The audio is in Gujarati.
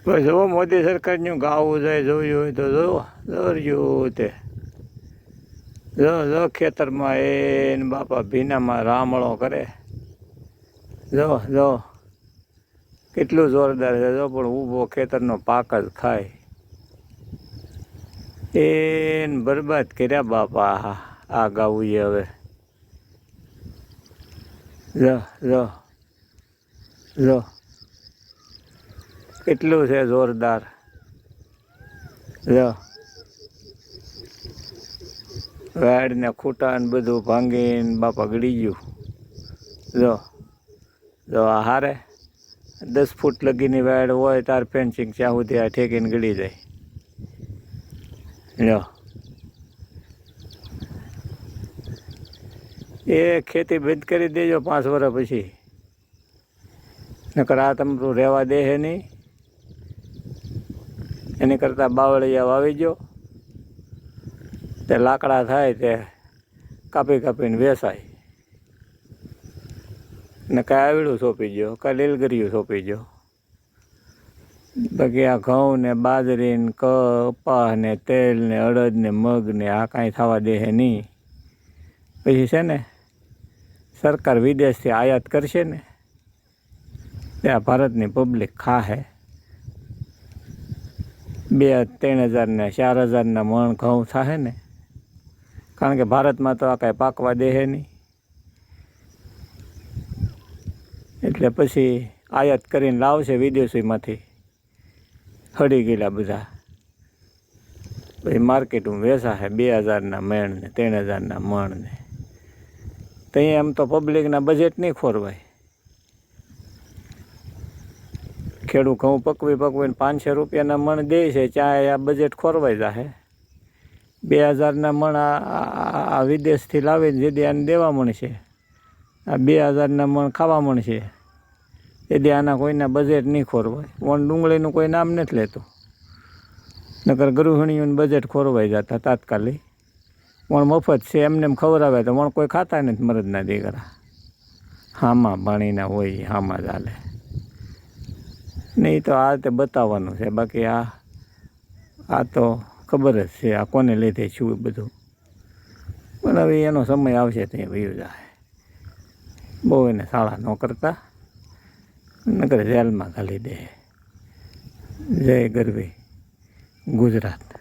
બસ જો મોદી સરકારનું ગાવું જાય જોયું હોય તો જોર્યું તે જો ખેતરમાં એને બાપા ભીનામાં રામળો કરે જો કેટલું જોરદાર છે જો પણ ઊભો ખેતરનો પાક જ ખાય એને બરબાદ કર્યા બાપા આ ગાવું હવે જો કેટલું છે જોરદાર જો વેડ ને ખૂટા ને બધું ભાંગીને બાપા ગળી ગયું જો આ હારે 10 ફૂટ લગીની વેડ હોય તાર ફેન્સિંગ ત્યાં સુધી આ ઠેકીને ગળી જાય જો એ ખેતી બંધ કરી દેજો 5 વર્ષ પછી નકર આ તમારું રહેવા દે છે નહીં એની કરતાં બાવળિયા વાવી ગયો તે લાકડા થાય તે કાપીને વેચાય ને કાંઈ આવડું સોંપી ગયો કાંઈ લીલગરિયું સોંપી ગયો બાકી આ ઘઉં ને બાજરી ને કપાસ ને તેલ ને અડદ ને મગ ને આ કાંઈ થવા દે છે નહીં પછી છે ને સરકાર વિદેશથી આયાત કરશે ને ત્યાં ભારતની પબ્લિક ખાહે 2-3 હજાર ને 4 હજારના મણ ઘઉં થાય ને કારણ કે ભારતમાં તો આ કાંઈ પાકવા દે છે નહીં એટલે પછી આયાત કરીને લાવશે વિદેશીમાંથી હળી ગયેલા બધા પછી માર્કેટમાં વેચાશે 2000ના મણ ને 3000ના મણ ને તો અહીંયા આમ તો પબ્લિકના બજેટ નહીં ખોરવાય ખેડૂત ઘઉં પકવીને 500 રૂપિયાના મણ દે છે ત્યાં આ બજેટ ખોરવાઈ જશે 2000ના મણ આ વિદેશથી લાવીને જેથી આને દેવા મળશે આ 2000ના મણ ખાવા મળશે એથી આના કોઈના બજેટ નહીં ખોરવાય વણ ડુંગળીનું કોઈ નામ નથી લેતું નકર ગૃહિણીઓનું બજેટ ખોરવાઈ જતા તાત્કાલિક વણ મફત છે એમને એમ ખવડાવે તો વણ કોઈ ખાતા નથી મરદના દીકરા હામાં પાણીના હોય હામાં ચાલે નહીં તો આ રીતે બતાવવાનું છે બાકી આ તો ખબર જ છે આ કોને લીધે શું બધું પણ હવે એનો સમય આવશે ત્યાં વયું જાય બહુ એને શાળા ન કરતા નકર જેલમાં ઘાલી દે જય ગરવી ગુજરાત।